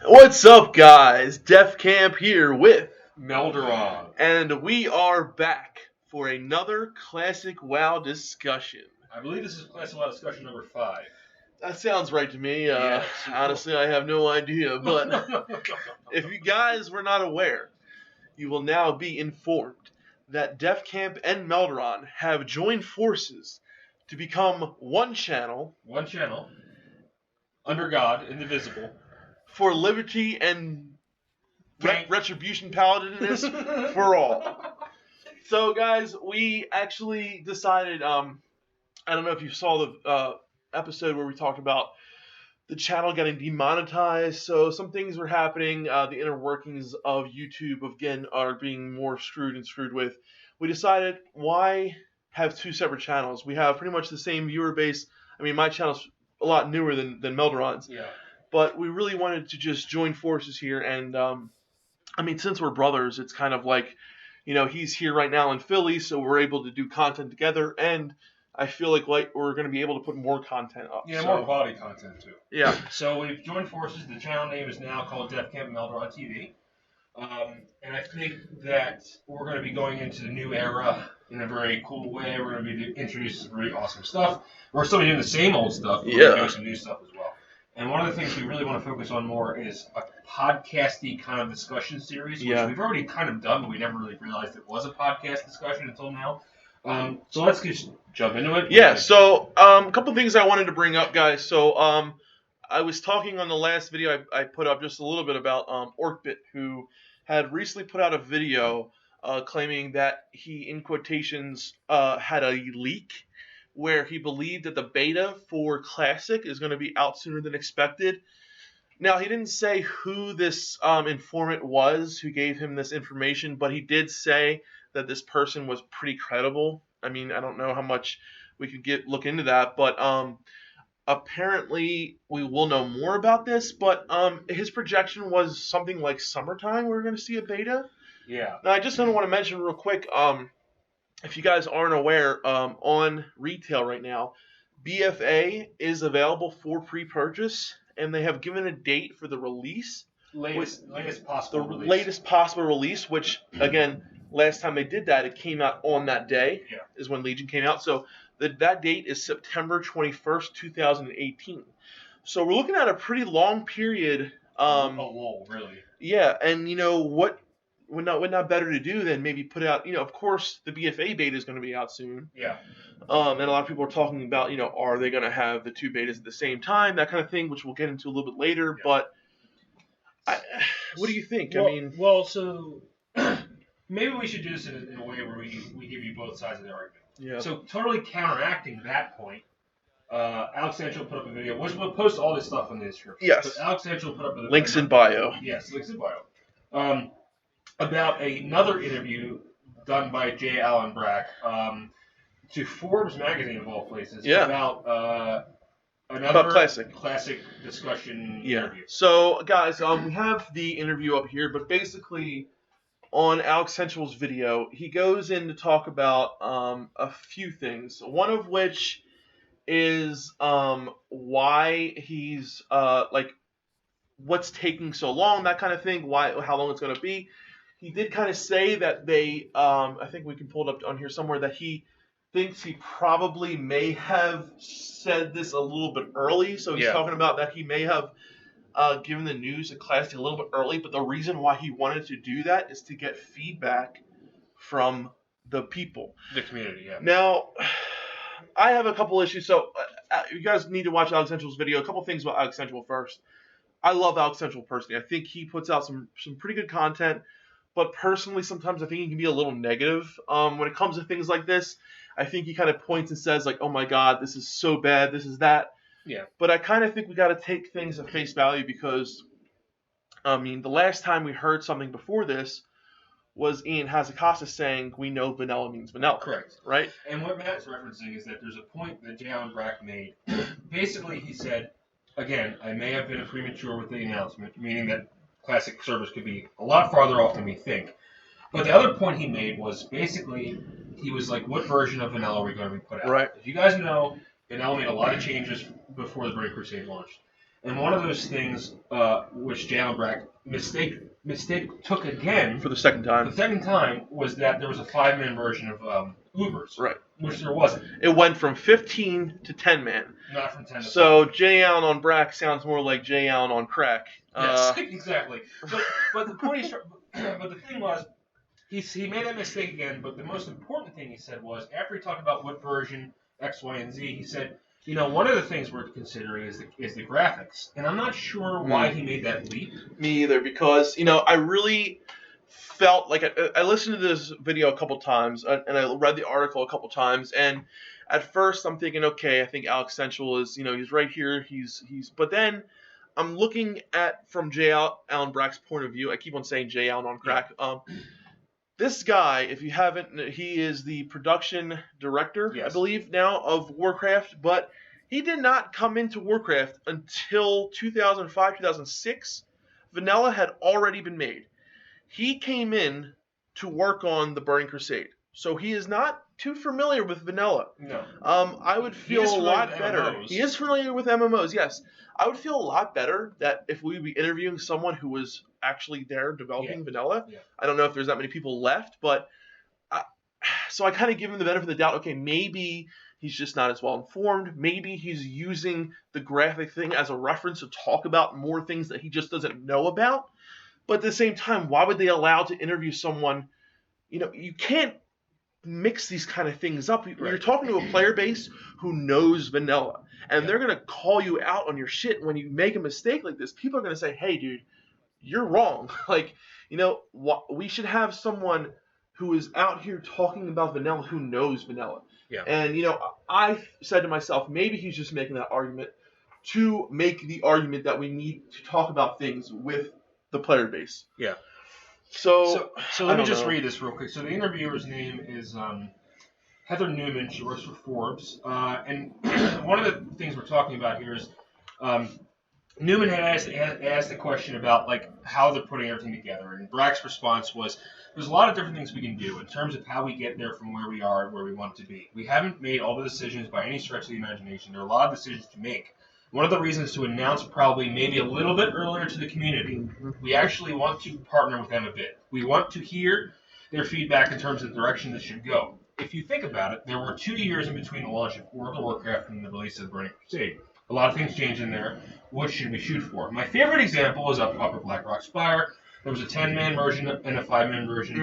What's up, guys? Defcamp here with Melderon. and we are back for another classic WoW discussion. I believe this is Classic WoW discussion number 5. That sounds right to me. Yeah, Honestly, I have no idea, but if you guys were not aware, you will now be informed that Defcamp and Melderon have joined forces to become one channel under God, indivisible, for liberty and retribution paladiness for all. So, guys, we actually decided. I don't know if you saw the episode where we talked about the channel getting demonetized. So some things were happening. The inner workings of YouTube again are being more screwed with. We decided, why have two separate channels? We have pretty much the same viewer base. I mean, my channel's a lot newer than Melderon's. Yeah. But we really wanted to just join forces here, and I mean, since we're brothers, it's kind of like, he's here right now in Philly, so we're able to do content together, and I feel like we're going to be able to put more content up. Yeah, more quality content, too. Yeah. So we've joined forces. The channel name is now called Defcamp Melderon TV. And I think that we're going to be going into the new era in a very cool way. We're going to be introducing some really awesome stuff. We're still doing the same old stuff, but we're going to do some new stuff as well. And one of the things we really want to focus on more is a podcasty kind of discussion series, which we've already kind of done, but we never really realized it was a podcast discussion until now. So let's just jump into it. Yeah, so a couple things I wanted to bring up, guys. So I was talking on the last video I put up just a little bit about Orcbit, who had recently put out a video claiming that he, in quotations, had a leak where he believed that the beta for Classic is going to be out sooner than expected. Now, he didn't say who this informant was who gave him this information, but he did say that this person was pretty credible. I mean, I don't know how much we could look into that, but apparently we will know more about this. But his projection was something like summertime we're going to see a beta. Yeah. Now, I just want to mention real quick, if you guys aren't aware, on retail right now, BFA is available for pre-purchase, and they have given a date for the release. Latest possible release. Latest possible release, which, again, last time they did that, it came out on that day, is when Legion came out. So that date is September 21st, 2018. So we're looking at a pretty long period. Whoa, really? Yeah, and what would not better to do than maybe put out, of course, the BFA beta is going to be out soon. Yeah. And a lot of people are talking about, are they going to have the two betas at the same time, that kind of thing, which we'll get into a little bit later. Yeah. But what do you think? Well, so maybe we should do this in a way where we give you both sides of the argument. Yeah. So totally counteracting that point, Alexensual put up a video. We'll post all this stuff in the description. Yes. But Alexensual put up a video. Links in bio. Yes, links in bio. About another interview done by J. Allen Brack to Forbes magazine of all places about another classic discussion interview. So, guys, we have the interview up here, but basically on Alexensual's video, he goes in to talk about a few things. One of which is why he's what's taking so long, that kind of thing. How long it's going to be. He did kind of say that they, I think we can pull it up on here somewhere, that he thinks he probably may have said this a little bit early. So he's talking about that he may have given the news at Classic a little bit early. But the reason why he wanted to do that is to get feedback from the people. The community, yeah. Now, I have a couple issues. So you guys need to watch Alexensual's video. A couple things about Alexensual first. I love Alexensual personally. I think he puts out some pretty good content. But personally, sometimes I think he can be a little negative when it comes to things like this. I think he kind of points and says, like, oh, my God, this is so bad, this is that. Yeah. But I kind of think we got to take things at face value because, I mean, the last time we heard something before this was Ian Hazakasa saying, we know vanilla means vanilla. Correct. Right? And what Matt's referencing is that there's a point that J. Allen Brack made. Basically, he said, again, I may have been premature with the announcement, meaning that Classic servers could be a lot farther off than we think. But the other point he made was basically, he was like, what version of vanilla are we going to be put out? Right. As you guys know, vanilla made a lot of changes before the Brave Crusade launched. And one of those things, which Jan Brack mistake took again For the second time. The second time was that there was a 5-man version of Ubers, Right. which there wasn't. It went from 15 to 10 man. Not from 10 to 5. So Jay Allen on Brack sounds more like Jay Allen on crack. Yes, exactly. But the point but the thing was, he made that mistake again. But the most important thing he said was, after he talked about what version X, Y, and Z, he said, one of the things we're considering is the graphics, and I'm not sure why he made that leap. Me either, because I really felt like I listened to this video a couple times, and I read the article a couple times, and at first I'm thinking, okay, I think Alexensual is, he's right here, but then I'm looking at from Jay Allen Brack's point of view. I keep on saying Jay Allen on crack. This guy, if you haven't, he is the production director, yes, I believe now, of Warcraft, but he did not come into Warcraft until 2005, 2006. Vanilla had already been made. He came in to work on the Burning Crusade, so he is not too familiar with Vanilla. No. I would feel a lot better. He is familiar with MMOs, yes. I would feel a lot better that if we would be interviewing someone who was actually there developing Vanilla. Yeah. I don't know if there's that many people left, but so I kind of give him the benefit of the doubt. Okay, maybe he's just not as well informed. Maybe he's using the graphic thing as a reference to talk about more things that he just doesn't know about. But at the same time, why would they allow to interview someone? You can't mix these kind of things up. Right. You're talking to a player base who knows Vanilla, and they're going to call you out on your shit when you make a mistake like this. People are going to say, hey, dude, you're wrong. We should have someone who is out here talking about Vanilla who knows Vanilla. Yeah. And, I said to myself, maybe he's just making that argument to make the argument that we need to talk about things with the player base. Yeah. So let me just read this real quick. So the interviewer's name is Heather Newman. She works for Forbes. And one of the things we're talking about here is Newman had asked the question about how they're putting everything together. And Brack's response was, there's a lot of different things we can do in terms of how we get there from where we are and where we want to be. We haven't made all the decisions by any stretch of the imagination. There are a lot of decisions to make. One of the reasons to announce probably maybe a little bit earlier to the community, we actually want to partner with them a bit. We want to hear their feedback in terms of the direction this should go. If you think about it, there were 2 years in between the launch of World of Warcraft and the release of the Burning Crusade. A lot of things changed in there. What should we shoot for? My favorite example is Upper Blackrock Spire. There was a 10-man version and a 5-man version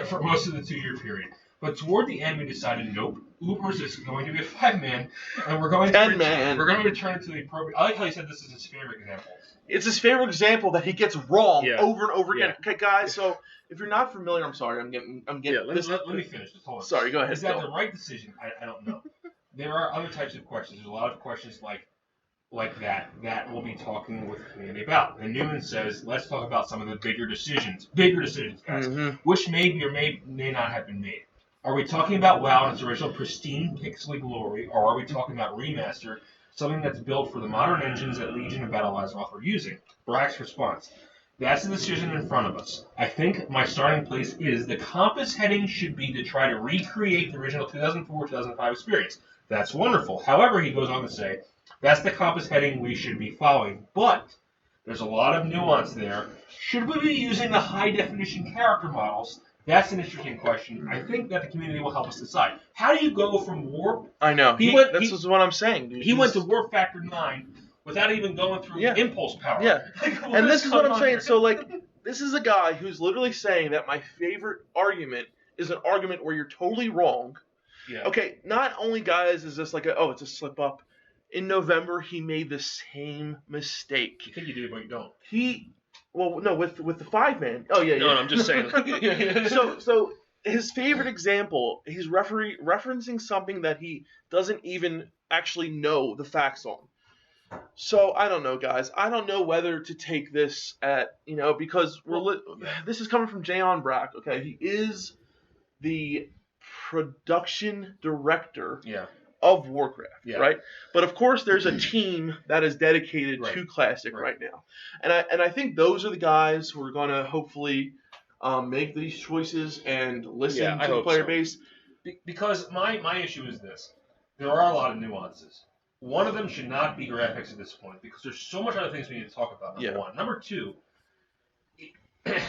for most of the 2-year period. But toward the end, we decided, nope, Ubers is going to be a 5-man, and we're going to return it to the appropriate. I like how he said this is his favorite example. It's his favorite example that he gets wrong over and over again. Okay, guys. So if you're not familiar, I'm sorry. I'm getting. Yeah, let me finish. Just hold on. Sorry, go ahead. Is that the right decision? I don't know. There are other types of questions. There's a lot of questions like that we'll be talking with the community about. And Newman says, let's talk about some of the bigger decisions, guys, which may or may not have been made. Are we talking about WoW in its original pristine pixely glory, or are we talking about remaster, something that's built for the modern engines that Legion and Battle Azeroth are using? Brack's response: that's the decision in front of us. I think my starting place is the compass heading should be to try to recreate the original 2004-2005 experience. That's wonderful. However, he goes on to say, that's the compass heading we should be following, but there's a lot of nuance there. Should we be using the high-definition character models? That's an interesting question. I think that the community will help us decide. How do you go from Warp? I know. This is what I'm saying, dude. He went to Warp Factor 9 without even going through Impulse Power. Yeah. And this is what I'm saying. So, this is a guy who's literally saying that my favorite argument is an argument where you're totally wrong. Yeah. Okay, not only, guys, is this it's a slip-up. In November, he made the same mistake. You think you do, but you don't. Well, no, with the 5-man. Oh, yeah, yeah. No, I'm just saying. So his favorite example, he's referencing something that he doesn't even actually know the facts on. So, I don't know, guys. I don't know whether to take this at, because this is coming from Jay on Brack, okay? He is the production director of Warcraft, right? But of course, there's a team that is dedicated to Classic right now, and I think those are the guys who are going to hopefully make these choices and listen to the player base. Because my issue is this: there are a lot of nuances. One of them should not be graphics at this point because there's so much other things we need to talk about. Number one. Number two,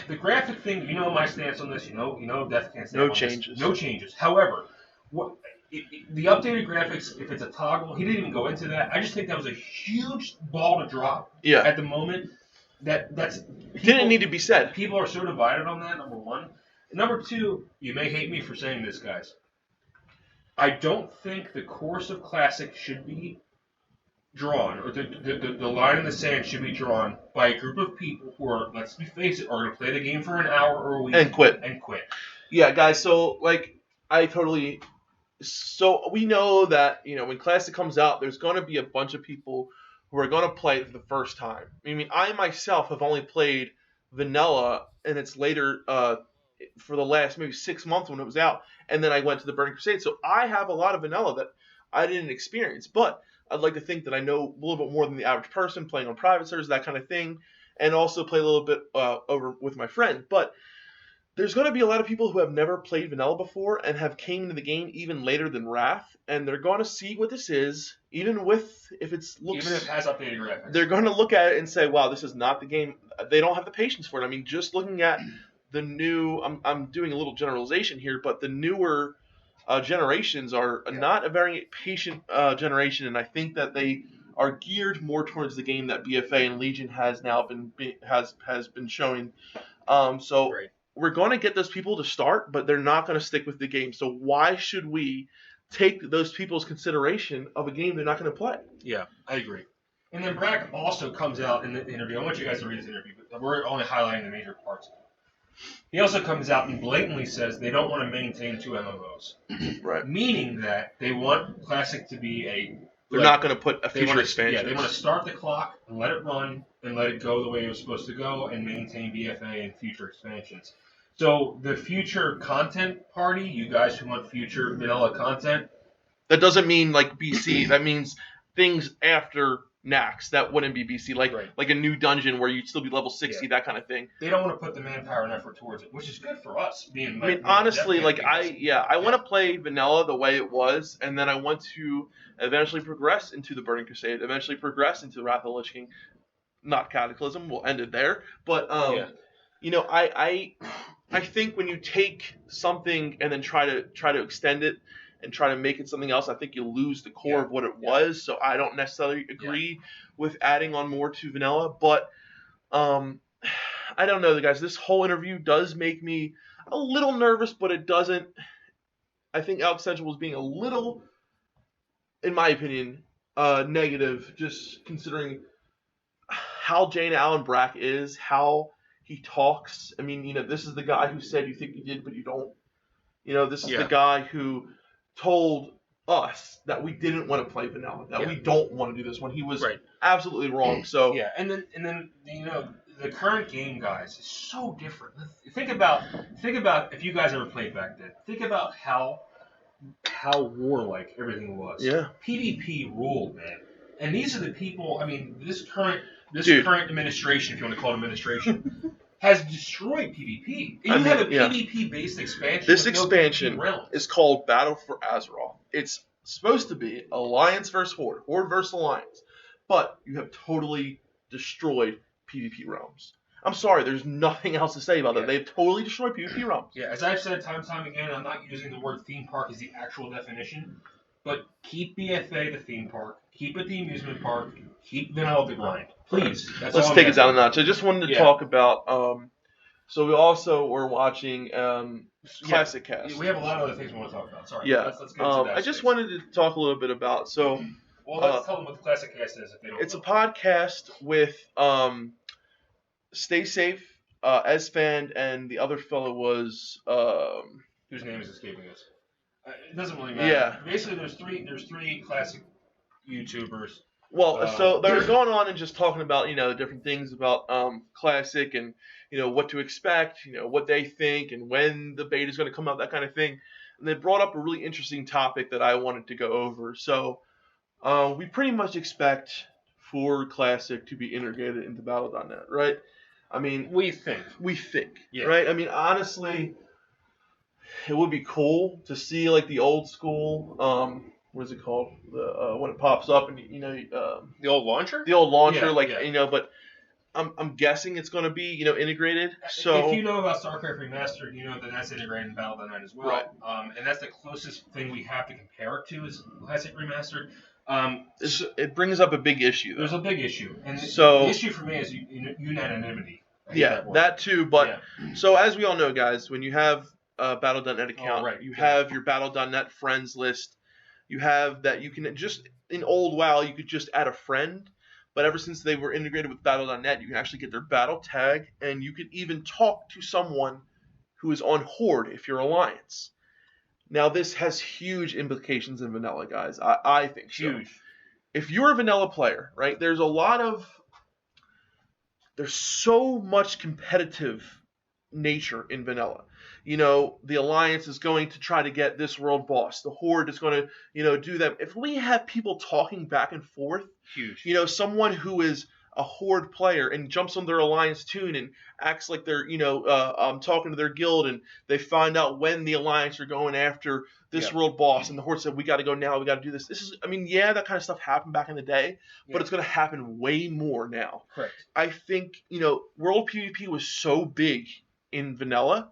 the graphic thing. You know my stance on this. You know Defcamp stance. No changes. No changes. However, the updated graphics, if it's a toggle, he didn't even go into that. I just think that was a huge ball to drop. Yeah. At the moment, that's didn't need to be said. People are so divided on that. Number one. And number two, you may hate me for saying this, guys. I don't think the course of Classic should be drawn, or the line in the sand should be drawn by a group of people who are, let's face it, are going to play the game for an hour or a week and quit. Yeah, guys. So So we know that when Classic comes out, there's going to be a bunch of people who are going to play it for the first time. I mean, I myself have only played Vanilla and its later for the last maybe 6 months when it was out, and then I went to the Burning Crusade. So I have a lot of Vanilla that I didn't experience, but I'd like to think that I know a little bit more than the average person playing on private servers, that kind of thing, and also play a little bit over with my friend. But there's going to be a lot of people who have never played Vanilla before and have came into the game even later than Wrath, and they're going to see what this is, even if it has updated graphics. They're going to look at it and say, wow, this is not the game. They don't have the patience for it. I mean, just looking at the new, I'm doing a little generalization here, but the newer generations are not a very patient generation, and I think that they are geared more towards the game that BFA and Legion has now been showing. Great. We're going to get those people to start, but they're not going to stick with the game. So why should we take those people's consideration of a game they're not going to play? Yeah, I agree. And then Brack also comes out in the interview. I want you guys to read his interview, but we're only highlighting the major parts. He also comes out and blatantly says they don't want to maintain 2 MMOs. Right. Meaning that they want Classic to be they're not going to put a future expansion. Yeah, they want to start the clock and let it run and let it go the way it was supposed to go and maintain BFA and future expansions. So the future content party, you guys who want future vanilla content. That doesn't mean like BC. That means things after Nax. That wouldn't be BC. Like a new dungeon where you'd still be level 60, that kind of thing. They don't want to put the manpower and effort towards it, which is good for us. Honestly, I want to play vanilla the way it was, and then I want to eventually progress into the Burning Crusade, eventually progress into Wrath of the Lich King. Not Cataclysm. We'll end it there. But I think when you take something and then try to extend it and try to make it something else, I think you lose the core of what it was. So I don't necessarily agree with adding on more to vanilla. But I don't know, guys. This whole interview does make me a little nervous, but it doesn't. I think Alexensual was being a little, in my opinion, negative, just considering how Jane Allen Brack is, how he talks. I mean, this is the guy who said you think you did, but you don't. This is the guy who told us that we didn't want to play vanilla, that we don't want to do this when he was absolutely wrong. So and then the current game, guys, is so different. Think about if you guys ever played back then. Think about how warlike everything was. Yeah. PvP ruled, man. And these are the people. I mean, this current administration, if you want to call it administration, has destroyed PvP. And you have a PvP-based expansion. This expansion is called Battle for Azeroth. It's supposed to be Alliance versus Horde, Horde versus Alliance, but you have totally destroyed PvP realms. I'm sorry, there's nothing else to say about that. They've totally destroyed PvP realms. Yeah, as I've said time and time again, I'm not using the word theme park as the actual definition, but keep BFA the theme park, keep it the amusement park, keep vanilla the grind. Please. Let's take it down a notch. I just wanted to talk about, so we also were watching Classic Cast. We have a lot of other things we want to talk about. Sorry. Yeah. Let's get into that. I just wanted to talk a little bit about, well, let's tell them what the Classic Cast is if they don't know. It's a podcast with Stay Safe, Esfand, and the other fellow was whose name is escaping us. It doesn't really matter. Yeah. Basically, there's three classic YouTubers. Well, so they're going on and just talking about the different things about Classic and what to expect, what they think and when the beta is going to come out, that kind of thing. And they brought up a really interesting topic that I wanted to go over. So we pretty much expect for Classic to be integrated into Battle.net, right? I mean, we think, right? I mean, honestly, it would be cool to see like the old school what is it called? When it pops up and The old launcher. the old launcher, Yeah. But I'm guessing it's going to be integrated. So if you know about StarCraft Remastered, you know that that's integrated in Battle.net as well. Right. And that's the closest thing we have to compare it to is Classic Remastered. It brings up a big issue, though. There's a big issue, and So- the issue for me is unanimity. I hate Yeah, word. that too. But Yeah. so as we all know, guys, when you have a Battle.net account, right. you Yeah. have your Battle.net friends list. You have that you can just in old WoW you could just add a friend, but ever since they were integrated with Battle.net, you can actually get their battle tag, and you can even talk to someone who is on Horde if you're Alliance. Now this has huge implications in vanilla, guys. I think so. Huge. If you're a vanilla player, right? There's so much competitive nature in vanilla. The Alliance is going to try to get this world boss. The Horde is going to, do that. If we have people talking back and forth, Huge. Someone who is a Horde player and jumps on their Alliance tune and acts like they're, talking to their guild, and they find out when the Alliance are going after this world boss, and the Horde said, we got to go now, we got to do this. That kind of stuff happened back in the day, but it's going to happen way more now. Correct. I think, World PvP was so big in vanilla,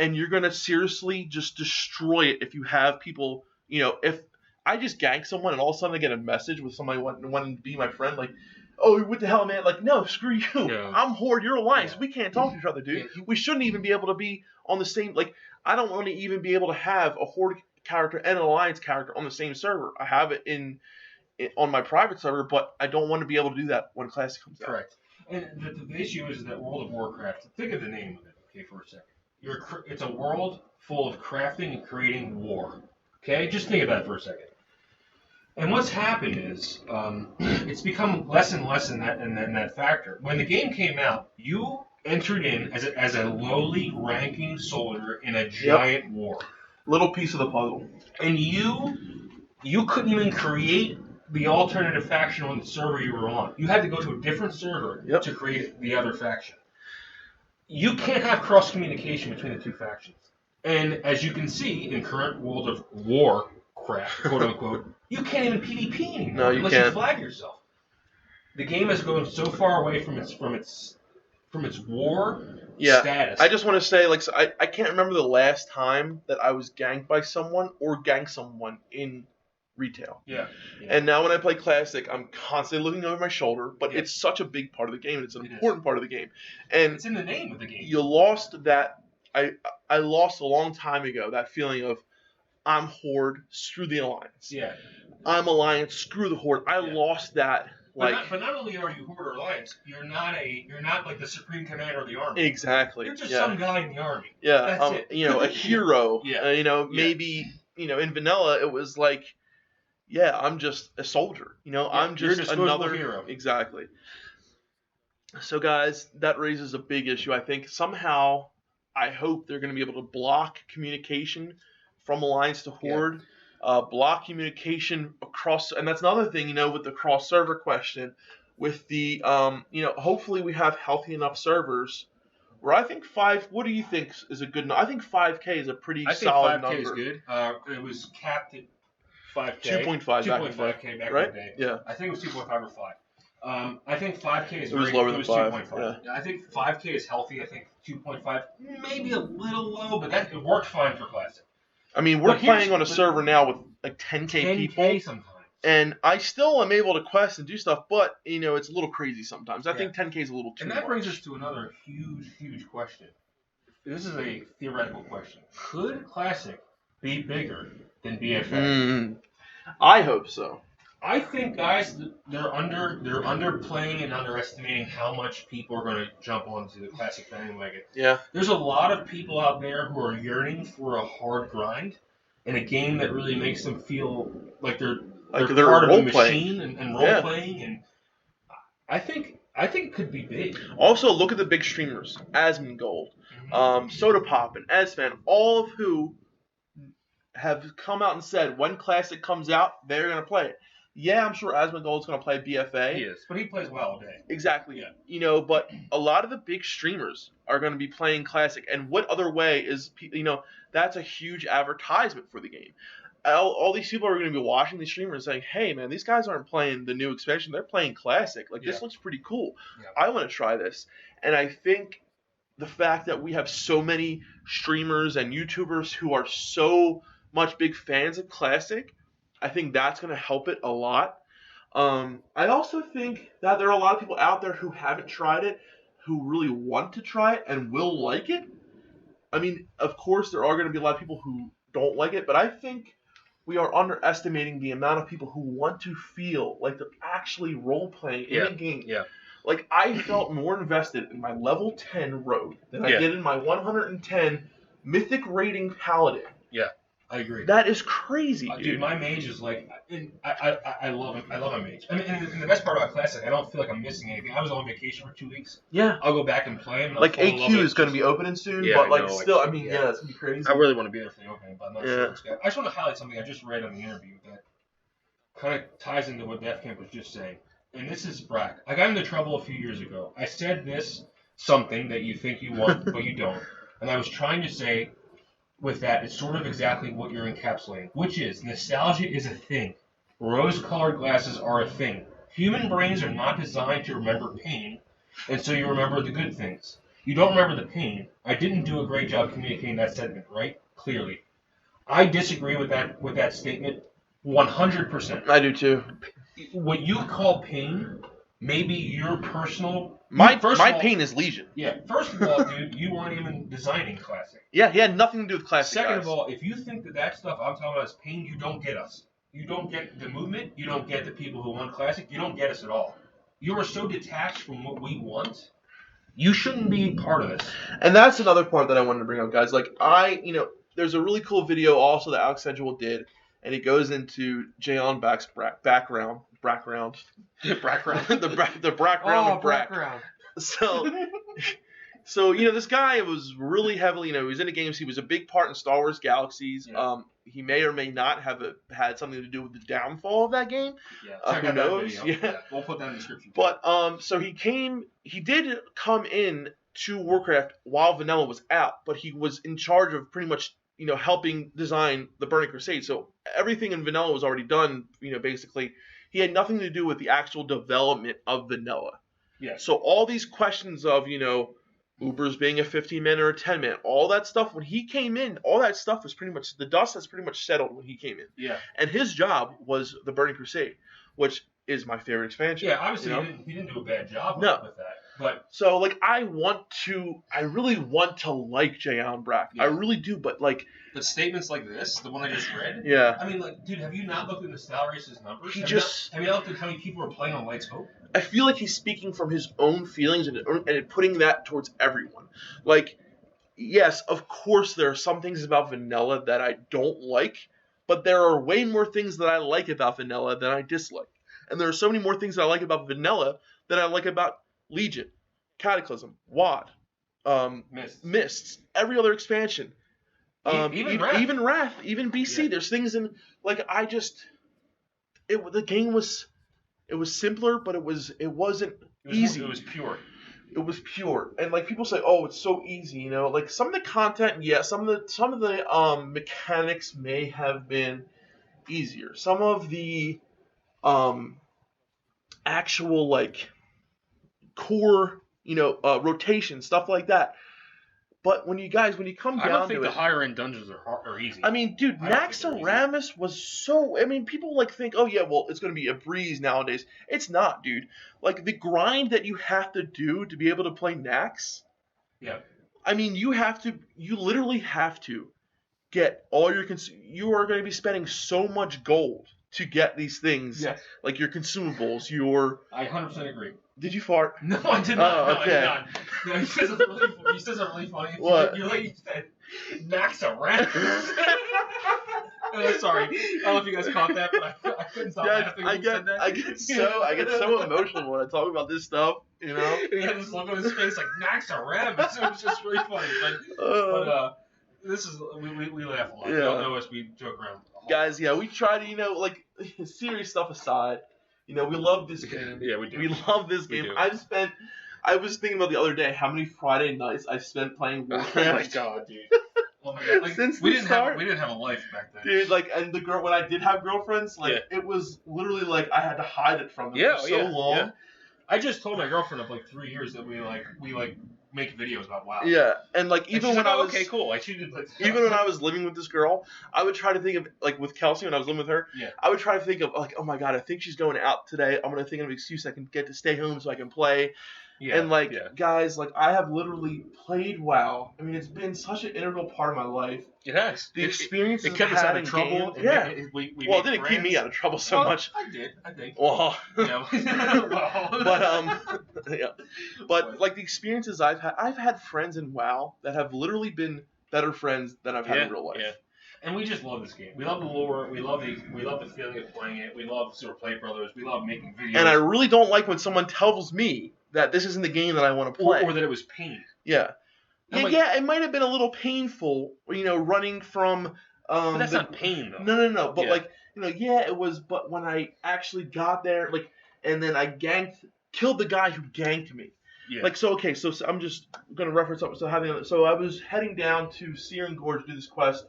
and you're going to seriously just destroy it if you have people, if I just gank someone and all of a sudden I get a message with somebody wanting to be my friend, like, oh, what the hell, man? Like, no, screw you. Yeah. I'm Horde, you're Alliance. Yeah. We can't talk to each other, dude. Yeah. We shouldn't even be able to be on the same, I don't want to even be able to have a Horde character and an Alliance character on the same server. I have it on my private server, but I don't want to be able to do that when Classic comes out. Correct. And the issue is that World of Warcraft, think of the name of it, okay, for a second. It's a world full of crafting and creating war. Okay? Just think of that for a second. And what's happened is it's become less and less in that factor. When the game came out, you entered in as a lowly ranking soldier in a giant war. Little piece of the puzzle. And you couldn't even create the alternative faction on the server you were on. You had to go to a different server to create the other faction. You can't have cross-communication between the two factions. And as you can see in current World of Warcraft, quote-unquote, you can't even PvP anymore unless you flag yourself. The game has gone so far away from its war status. I just want to say, I can't remember the last time that I was ganked by someone or ganked someone in retail. Yeah. And now when I play Classic, I'm constantly looking over my shoulder, but it's such a big part of the game. It's an important part of the game. And it's in the name of the game. You lost that. I lost a long time ago that feeling of I'm Horde, screw the Alliance. Yeah. I'm Alliance, screw the Horde. I lost that. But not only are you Horde or Alliance, you're not like the Supreme Commander of the Army. Exactly. You're just some guy in the Army. Yeah. That's it. A hero. Yeah. Maybe in vanilla it was like, I'm just a soldier. I'm just another hero. Exactly. So guys, that raises a big issue. I think somehow, I hope they're going to be able to block communication from Alliance to Horde. Block communication across, and that's another thing, with the cross server question, with the, hopefully we have healthy enough servers where I think what do you think is a good number? I think 5K is a pretty solid number. I think 5K is good. It was capped at 5K. 2.5 back in the day. Yeah. I think it was 2.5 or 5. I think 5K is lower than 5. 2.5. Yeah. I think 5K is healthy. I think 2.5 maybe a little low, but it worked fine for Classic. I mean, we're playing on a server now with like 10K people. Sometimes. And I still am able to quest and do stuff, but, it's a little crazy sometimes. I think 10K is a little too much. And that brings us to another huge question. This is a theoretical question. Could Classic be bigger than BFA? I hope so. I think, guys, they're underplaying and underestimating how much people are going to jump onto the Classic bandwagon. Yeah. There's a lot of people out there who are yearning for a hard grind and a game that really makes them feel like they're part of a machine and role playing. And I think it could be big. Also, look at the big streamers: Asmongold, Soda Pop, and Esfan, all of who have come out and said when Classic comes out, they're going to play it. Yeah, I'm sure Asmongold's going to play BFA. He is, but he plays WoW all day. Exactly. Yeah. But a lot of the big streamers are going to be playing Classic. And what other way is, that's a huge advertisement for the game. all these people are going to be watching the streamer and saying, hey, man, these guys aren't playing the new expansion. They're playing Classic. Like, this looks pretty cool. Yeah. I want to try this. And I think the fact that we have so many streamers and YouTubers who are so much big fans of Classic, I think that's going to help it a lot. I also think that there are a lot of people out there who haven't tried it, who really want to try it and will like it. I mean, of course, there are going to be a lot of people who don't like it, but I think we are underestimating the amount of people who want to feel like they're actually role-playing in a game. Yeah. Like, I felt more invested in my level 10 rogue than I did in my 110 mythic rating paladin. Yeah, I agree. That is crazy, dude. My mage is like, I love him. I love my mage. I mean, and the best part about Classic, I don't feel like I'm missing anything. I was on vacation for 2 weeks. Yeah. I'll go back and play him. Like, AQ is going to be opening soon, but, like, still, I mean, it's going to be crazy. I really want to be there for the opening, but I'm not sure what's going. I just want to highlight something I just read on the interview that kind of ties into what Defcamp was just saying. And this is Brack. I got into trouble a few years ago. I said this something that you think you want, but you don't. And I was trying to say with that, it's sort of exactly what you're encapsulating, which is nostalgia is a thing. Rose-colored glasses are a thing. Human brains are not designed to remember pain, and so you remember the good things. You don't remember the pain. I didn't do a great job communicating that sentiment, right? Clearly. I disagree with that statement 100%. I do too. What you call pain, maybe your personal... My pain is Legion. Yeah, first of all, dude, you weren't even designing Classic. Yeah, he had nothing to do with Classic. Second of all, if you think that stuff I'm talking about is pain, you don't get us. You don't get the movement. You don't get the people who want Classic. You don't get us at all. You are so detached from what we want. You shouldn't be part of this. And that's another part that I wanted to bring up, guys. Like, there's a really cool video also that Alexensual did, and it goes into Jayon Back's background. the background of Brack. So this guy was really heavily, he was into games. He was a big part in Star Wars Galaxies. Yeah. He may or may not have had something to do with the downfall of that game. Yeah, who knows? Yeah, we'll put that in the description. But so he did come in to Warcraft while Vanilla was out, but he was in charge of pretty much helping design the Burning Crusade. So everything in Vanilla was already done. Basically. He had nothing to do with the actual development of Vanilla. Yeah. So all these questions of, Ubers being a 15-man or a 10-man, all that stuff, when he came in, all that stuff was pretty much, the dust has pretty much settled when he came in. Yeah. And his job was the Burning Crusade, which is my favorite expansion. Yeah, obviously he didn't do a bad job with that. But so, I really want to like Jayon Brack. Yeah. I really do, but But statements like this, the one I just read. Yeah. I mean, dude, have you not looked at the Stalrace's numbers? Have you not looked at how many people are playing on Light's Hope? I feel like he's speaking from his own feelings and putting that towards everyone. Yes, of course, there are some things about Vanilla that I don't like, but there are way more things that I like about Vanilla than I dislike. And there are so many more things that I like about Vanilla than I like about Legion, Cataclysm, WoD, Mists, every other expansion. Even Wrath. Even BC. Yeah. There's things in the game was simpler, but it wasn't easy. It was pure. It was pure, and people say, "Oh, it's so easy," some of the content, some of the mechanics may have been easier. Some of the actual core, rotation, stuff like that. But when you come down to it, I don't think the higher end dungeons are easy. I mean, dude, Naxxramas was so. I mean, people think, oh yeah, well, it's gonna be a breeze nowadays. It's not, dude. The grind that you have to do to be able to play Nax. Yeah. I mean, you literally have to get all your. You are going to be spending so much gold to get these things. Yes. Like your consumables, I 100% agree. Did you fart? No, I did not. Oh, okay. No, he says something really funny. What? You said, Naxxramas. Sorry. I don't know if you guys caught that, but I couldn't stop laughing when you said that. I get so emotional when I talk about this stuff, He had this look on his face like, Naxxramas. It was just really funny. But this is, we laugh a lot. Yeah. Y'all know us, we joke around. Guys, we try to, serious stuff aside, we love this game. Yeah, we do. We love this game. I was thinking about the other day how many Friday nights I spent playing Warcraft. Oh my god, dude. Oh my god! Like, Since we the start, we didn't have a life back then, dude. Like, and the girl when I did have girlfriends, like it was literally like I had to hide it from them for so long. Yeah. I just told my girlfriend of like 3 years that we make videos about WoW. Yeah, and like even when I was okay, cool. Like she did. Like, even when I was living with this girl, I would try to think of like with Kelsey when I was living with her. Yeah. I would try to think of like, oh my god, I think she's going out today. I'm gonna think of an excuse I can get to stay home so I can play. Yeah. And like guys, like I have literally played WoW. I mean, it's been such an integral part of my life. It has. The experience it kept us out of trouble. We it didn't keep me out of trouble so much. I did. I think. Well, well. But like the experiences I've had friends in WoW that have literally been better friends than I've had in real life. Yeah. And we just love this game. We love the lore. We love the feeling of playing it. We love Super Play Brothers. We love making videos. And I really don't like when someone tells me that this isn't the game that I want to play, or that it was pain. Yeah. It might have been a little painful, running from. But that's not pain though. No. But it was. But when I actually got there, and then I killed the guy who ganked me. Yeah. So I'm just gonna reference up. So I was heading down to Searing Gorge to do this quest,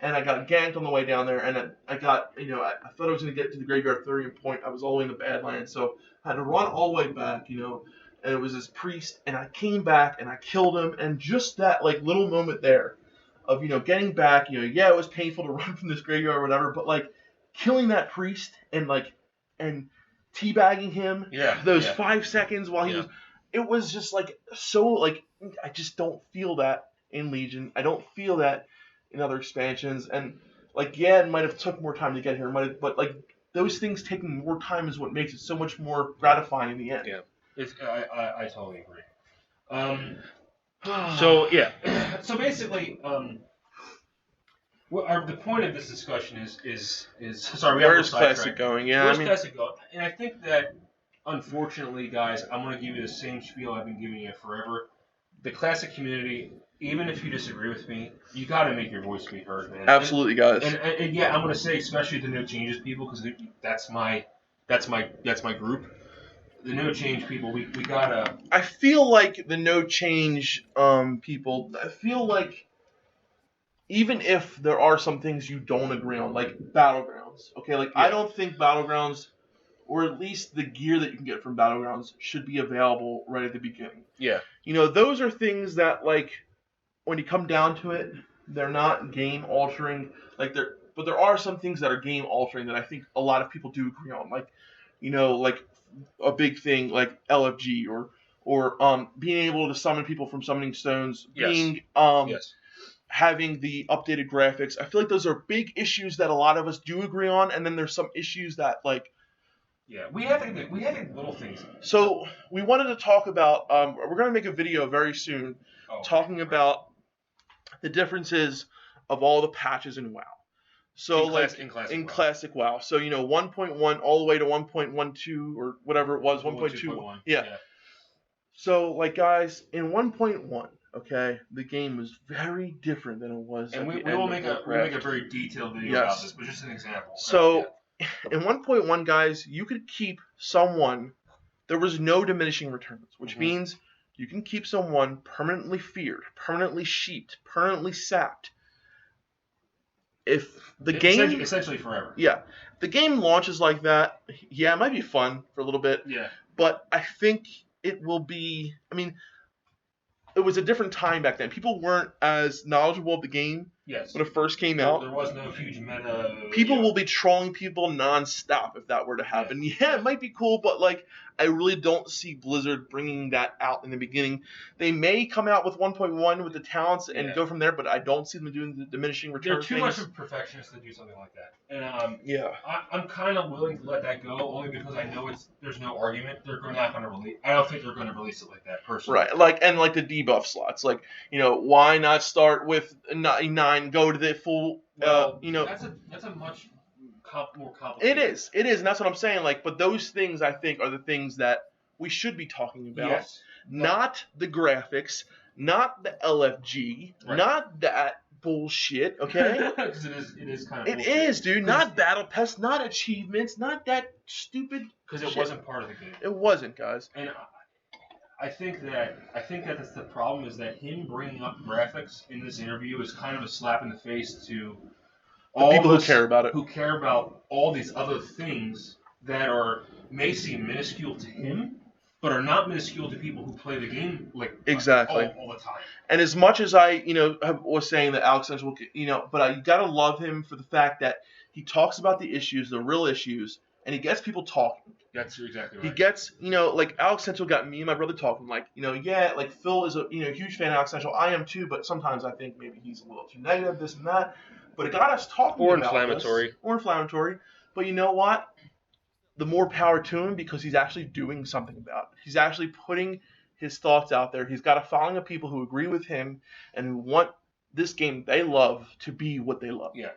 and I got ganked on the way down there, and I got I thought I was gonna get to the graveyard Thurian Point. I was all the way in the Badlands, so I had to run all the way back, and it was this priest, and I came back and I killed him, and just that little moment there of getting back, it was painful to run from this graveyard or whatever, but killing that priest and teabagging him, those 5 seconds while he was. It was just so I just don't feel that in Legion. I don't feel that in other expansions. And it might have took more time to get here, but those things taking more time is what makes it so much more gratifying in the end. Yeah, I totally agree. So basically, the point of this discussion is sorry, where's Classic going? Yeah, where's Classic going? And I think that. Unfortunately, guys, I'm going to give you the same spiel I've been giving you forever. The Classic community, even if you disagree with me, you got to make your voice be heard, man. Absolutely, guys. And I'm going to say, especially the No Changes people, because that's my group. The No Change people, we gotta. I feel like the No Change people. I feel like even if there are some things you don't agree on, like Battlegrounds, okay, I don't think Battlegrounds. Or at least the gear that you can get from Battlegrounds should be available right at the beginning. Yeah. Those are things that, when you come down to it, they're not game-altering. But there are some things that are game-altering that I think a lot of people do agree on. A big thing like LFG or being able to summon people from summoning stones. Yes. Having the updated graphics. I feel like those are big issues that a lot of us do agree on, and then there's some issues that, Yeah, we have little things. So we wanted to talk about. We're going to make a video very soon, talking about the differences of all the patches in WoW. So in Classic WoW. So 1.1 all the way to 1.12 or whatever it was, 1.2. Yeah. So guys, in 1.1, okay, the game was very different than it was. And we'll make a very detailed video about this, but just an example. So. In 1.1, guys, you could keep someone. There was no diminishing returns, which means you can keep someone permanently feared, permanently sheeped, permanently sapped. If the game essentially forever. Yeah, the game launches like that. Yeah, it might be fun for a little bit. Yeah. But I think it will be. I mean, it was a different time back then. People weren't as knowledgeable of the game. Yes. When it first came out. There was no huge meta. People will be trolling people nonstop if that were to happen. Yeah, it might be cool, but I really don't see Blizzard bringing that out in the beginning. They may come out with 1.1 with the talents and go from there, but I don't see them doing the diminishing return. They're too much of perfectionists to do something like that. And I'm kind of willing to let that go only because I know there's no argument. They're not going to release. I don't think they're going to release it like that personally. Right, and the debuff slots, why not start with 9, go to the full. That's a much more complicated. It is, and that's what I'm saying. But those things I think are the things that we should be talking about. Yes. Not the graphics, not the LFG, not that bullshit. Okay. Because it is kind of. It is, dude. Not battle pass, not achievements, not that stupid. Because it wasn't part of the game. It wasn't, guys. And I think that that's the problem, is that him bringing up graphics in this interview is kind of a slap in the face to The all people of us who care about it. who care about all these other things that may seem minuscule to him, but are not minuscule to people who play the game Exactly all the time. And as much as I, was saying that Alexensual, but you gotta love him for the fact that he talks about the issues, the real issues, and he gets people talking. That's exactly right. He gets, like Alexensual got me and my brother talking, like, like Phil is a, huge fan of Alexensual. I am too, but sometimes I think maybe he's a little too negative, this and that. But it got us talking or about inflammatory. This, or inflammatory. But you know what? The more power to him, because he's actually doing something about it. He's actually putting his thoughts out there. He's got a following of people who agree with him and who want this game they love to be what they love. Yeah.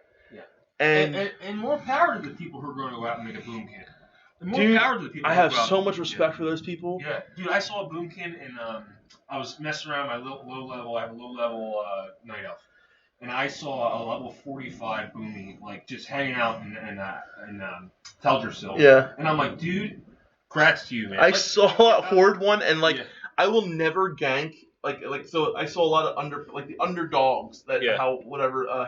And more power to the people who are going to go out and make a boomkin. Dude, I have so much respect for those people. Yeah, dude, I saw a boomkin and I was messing around my low level. I have a low level night elf, and I saw a level 45 boomy like just hanging out in Teldrassil. Yeah. And I'm like, dude, congrats to you, man. I saw a horde one, and I will never gank. So I saw a lot of the underdogs that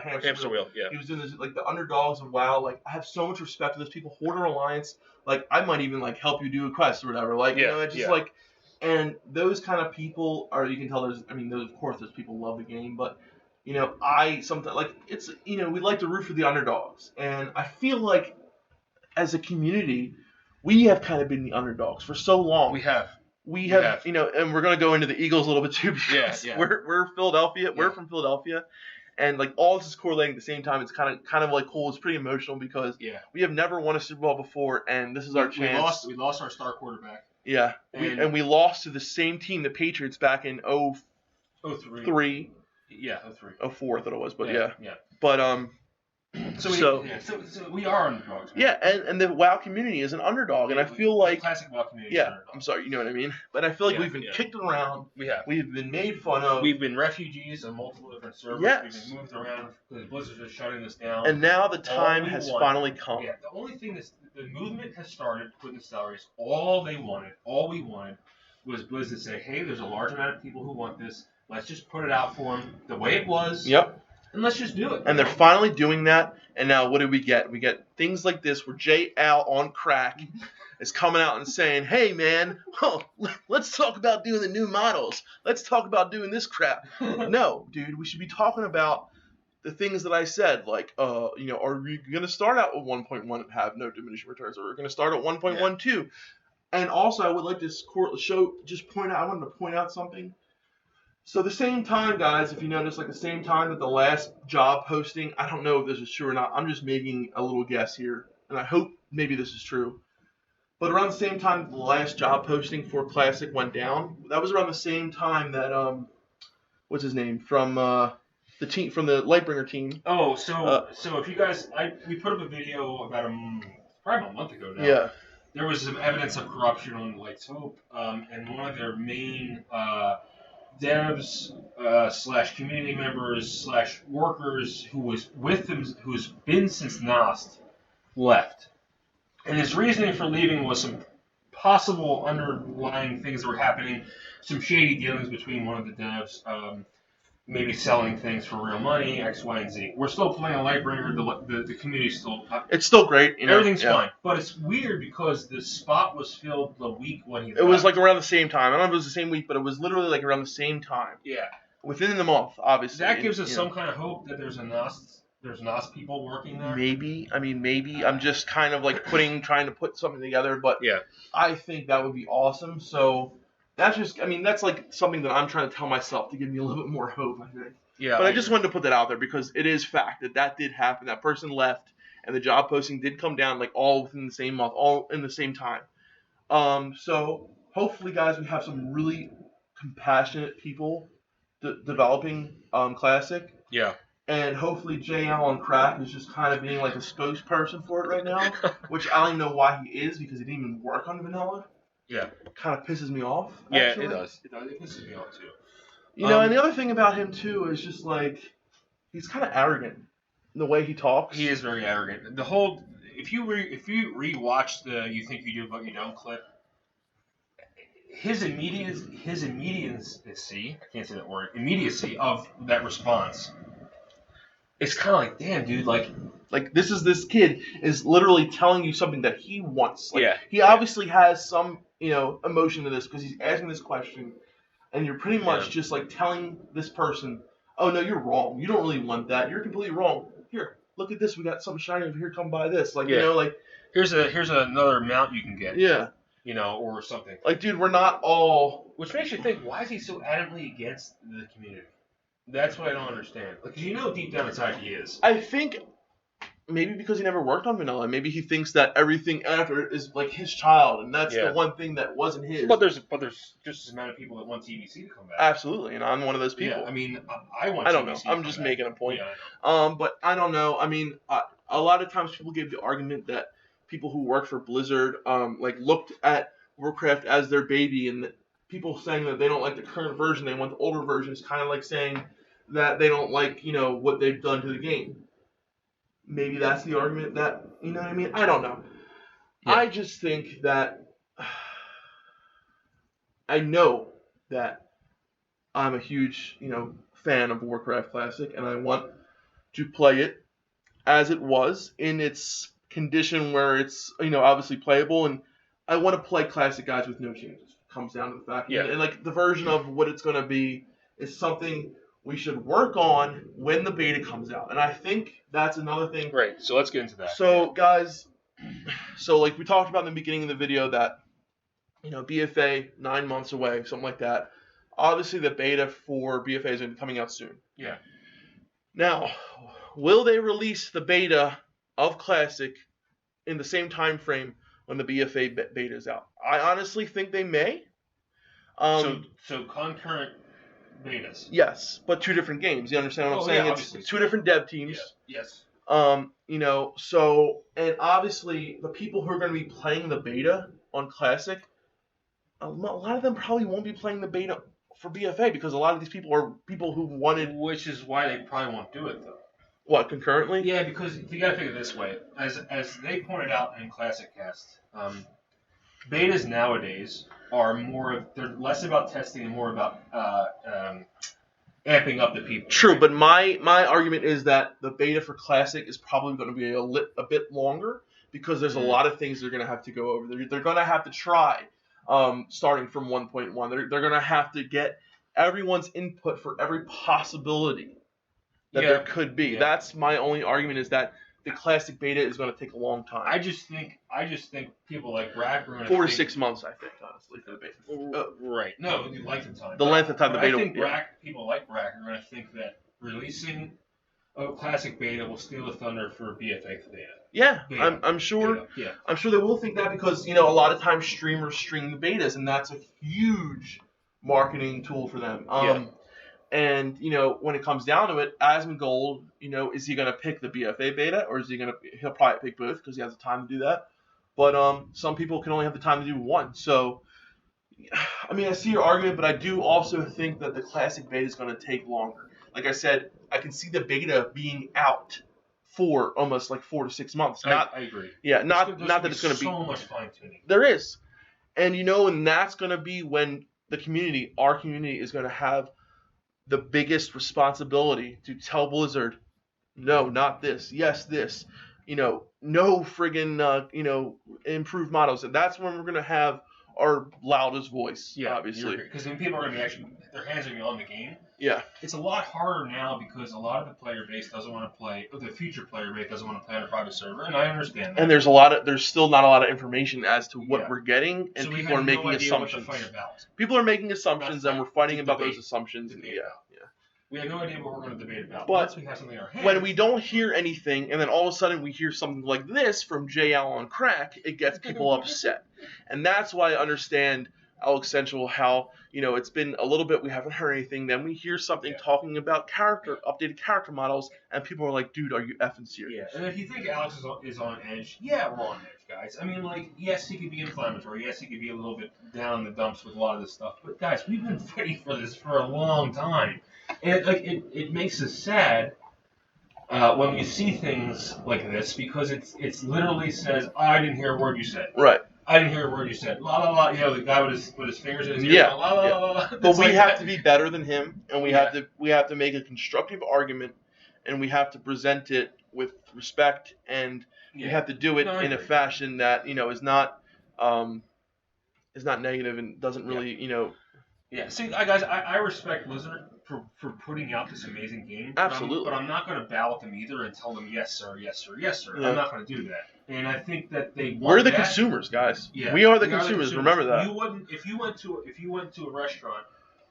Hamster wheel. Yeah. He was doing this the underdogs of WoW. Like I have so much respect for those people. Horde or Alliance. Like I might even help you do a quest or whatever. It's just and those kind of people are, you can tell those of course those people love the game, but I sometimes it's we like to root for the underdogs, and I feel like as a community we have kind of been the underdogs for so long. We have, and we're going to go into the Eagles a little bit too, because we're Philadelphia. Yeah. We're from Philadelphia, and all this is correlating at the same time. It's kind of cool. It's pretty emotional because we have never won a Super Bowl before, and this is our chance. We lost our star quarterback. Yeah, and we lost to the same team, the Patriots, back in 03. Yeah, 03. 04, I thought it was, but yeah. But So we are underdogs. Man. Yeah, and the WoW community is an underdog, and I feel like classic WoW community. Yeah, I'm sorry, you know what I mean. But I feel like we've been kicked around. We have. We've been made fun of. We've been refugees on multiple different servers. Yes. We've been moved around because Blizzard's just shutting us down. And now the time has finally come. Yeah, the only thing is the movement has started putting the salaries. All we wanted, was Blizzard to say, hey, there's a large amount of people who want this. Let's just put it out for them the way it was. Yep. And let's just do it. And they're finally doing that. And now what do we get? We get things like this where J. Al on crack is coming out and saying, hey, man, let's talk about doing the new models. Let's talk about doing this crap. No, dude, we should be talking about the things that I said, are we going to start out with 1.1 and have no diminishing returns, or we're going to start at 1.12? Yeah. And also, I would like to I wanted to point out something. So the same time, guys, if you notice, the same time that the last job posting, I don't know if this is true or not. I'm just making a little guess here, and I hope maybe this is true. But around the same time the last job posting for Classic went down, that was around the same time that what's his name from the team from the Lightbringer team. Oh, so if you guys, we put up a video about probably a month ago now. Yeah. There was some evidence of corruption on Light's Hope, and one of their main devs / community members / workers who was with them, who's been since Nost, left. And his reasoning for leaving was some possible underlying things that were happening, some shady dealings between one of the devs, maybe selling things for real money, X, Y, and Z. We're still playing a Lightbringer. The community's still... It's still great. Everything's fine. But it's weird because the spot was filled the week when he left. It was around the same time. I don't know if it was the same week, but it was literally around the same time. Yeah. Within the month, obviously. That gives us some kind of hope that there's Nost people working there. Maybe. I'm just kind of trying to put something together, but I think that would be awesome. So... that's something that I'm trying to tell myself to give me a little bit more hope, I think. Yeah. But I just wanted to put that out there because it is fact that did happen. That person left, and the job posting did come down all within the same month, all in the same time. So hopefully, guys, we have some really compassionate people developing Classic. Yeah. And hopefully J. Allen Crack is just kind of being a spokesperson for it right now, which I don't even know why he is because he didn't even work on Vanilla. Yeah. Kind of pisses me off. Actually. Yeah, it does. It pisses me off, too. And the other thing about him, too, is just, he's kind of arrogant in the way he talks. He is very arrogant. The whole... If you rewatch the You Think You Do But You Don't clip, his immediacy, I can't say that word, immediacy of that response. It's kind of like, damn, dude, like this kid is literally telling you something that he wants. Like, he obviously has some, emotion to this because he's asking this question, and you're pretty much just like telling this person, oh no, you're wrong. You don't really want that. You're completely wrong. Here, look at this. We got something shiny over here. Come buy this. Like, here's another mount you can get. Yeah. Or something. Like, dude, we're not all. Which makes you think, why is he so adamantly against the community? That's what I don't understand. Like, 'cause deep down inside he is. I think maybe because he never worked on vanilla, maybe he thinks that everything after it is like his child, and that's the one thing that wasn't his. But there's just as many people that want TBC to come back. Absolutely, and I'm one of those people. Yeah, I mean, I want. I don't TBC know. I'm just making a point. Yeah, but I don't know. I mean, a lot of times people give the argument that people who work for Blizzard, looked at Warcraft as their baby, and that people saying that they don't like the current version, they want the older version, is kind of like saying that they don't like, what they've done to the game. Maybe that's the argument that, you know what I mean? I don't know. Yeah. I just think that I know that I'm a huge, fan of Warcraft Classic, and I want to play it as it was in its condition where it's, obviously playable, and I want to play Classic guys with no changes. It comes down to the fact. Yeah. And the version of what it's going to be is something we should work on when the beta comes out. And I think that's another thing. Right, so let's get into that. So, guys, like we talked about in the beginning of the video that, BFA, 9 months away, something like that. Obviously, the beta for BFA is coming out soon. Yeah. Now, will they release the beta of Classic in the same time frame when the BFA beta is out? I honestly think they may. So concurrent betas. Yes, but 2 different games. You understand what I'm saying? Yeah, it's 2 different dev teams. Yeah. Yes. So, and obviously the people who are going to be playing the beta on Classic, a lot of them probably won't be playing the beta for BFA because a lot of these people are people who wanted. Which is why they probably won't do it though. What, concurrently? Yeah, because you got to figure it this way. As they pointed out in Classic Cast, betas nowadays are they're less about testing and more about amping up the people. True, right? But my argument is that the beta for Classic is probably going to be a bit longer because there's a lot of things they're going to have to go over. They're going to have to try starting from 1.1. They're going to have to get everyone's input for every possibility that there could be. Yeah. That's my only argument, is that the Classic beta is going to take a long time. I just think people like Brack are going to 4 to 6 months, I think, honestly, for the beta. Right. No, the length of time. The length of time the beta. I think people like Brack are going to think that releasing a Classic beta will steal the thunder for BFA beta. Yeah, I'm sure. Beta. Yeah. I'm sure they will think that because a lot of times streamers stream the betas, and that's a huge marketing tool for them. And, when it comes down to it, Asmongold, is he going to pick the BFA beta, or is he'll probably pick both because he has the time to do that. But some people can only have the time to do one. So, I mean, I see your argument, but I do also think that the Classic beta is going to take longer. Like I said, I can see the beta being out for almost 4 to 6 months. I agree. Yeah, not that it's going to be so much fine-tuning. There is. And, and that's going to be when our community is going to have the biggest responsibility to tell Blizzard, no, not this, yes, this, no friggin', improved models. And that's when we're going to have our loudest voice, obviously. Because then people are going to be their hands are going to be on the game. Yeah. It's a lot harder now because a lot of the player base doesn't want to play, or the future player base doesn't want to play on a private server, and I understand that. And there's still not a lot of information as to what we're getting, and so people are making assumptions. People are making assumptions, and we're fighting about those assumptions. We have no idea what we're going to debate about. But once we have something in our hands, when we don't hear anything, and then all of a sudden we hear something like this from JL on Crack, it gets people upset. And that's why I understand Alexensual, how, it's been a little bit, we haven't heard anything, then we hear something talking about updated character models, and people are like, dude, are you effing serious? Yeah, and if you think Alex is on edge, we're on edge, guys. I mean, yes, he could be inflammatory, yes, he could be a little bit down in the dumps with a lot of this stuff, but guys, we've been fighting for this for a long time. And it makes us sad when we see things like this, because it's literally says, I didn't hear a word you said. Right. I didn't hear a word you said. La la la. You know, the guy with his fingers in his ear. Yeah, La la yeah. la la. But we have to be better than him, and we Yeah. have to make a constructive argument, and we have to present it with respect, and we have to do it No, I in a agree. fashion that is not negative and doesn't really Yeah. See, guys, I respect Blizzard for putting out this amazing game. Absolutely. But I'm not going to bow with them either and tell them yes sir, yes sir, yes sir. Yeah. I'm not going to do that. And I think that they want We're the that. consumers, guys. Yeah, we are the consumers. Remember that. You wouldn't if you went to a restaurant